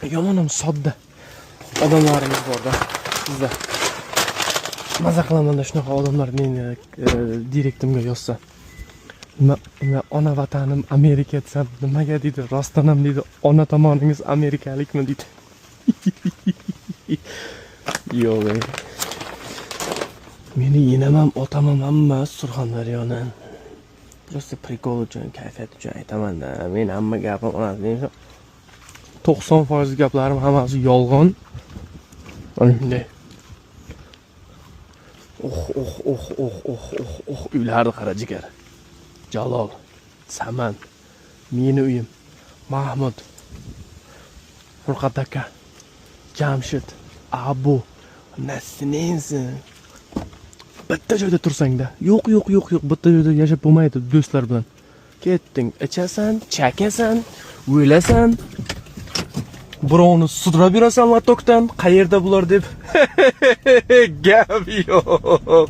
Yomonam sodda odamlarimiz borda. Sizda maza qilamanda shunaqa odamlar meni direktimga yozsa. Nima ona vatanim Amerika desam, nimaga deydi? Rostdan ham deydi, ona tomoningiz amerikalikmi deydi. Yo'q. Meni yenamam, otamam hamma Surxondaryodan. Просто prikol uchun, kayfiyat uchun aytaman-da. Men hamma gapim onasining 90% gaplarim hammasi yolg'on. Shunday. Uylarni qara jigar. Jalol, Saman, meni uyim, Mahmud, Furqat aka, Jamshid, Abu, Nasrinsin. Bitta joyda tursang-da. Yo'q, bitta joyda yashab bo'lmaydi do'stlar bilan. Ketding, ichasan, chakasan, o'lasan. Birovni sudrab yurasan latokdan, qayerda bular deb. Gap yo'q.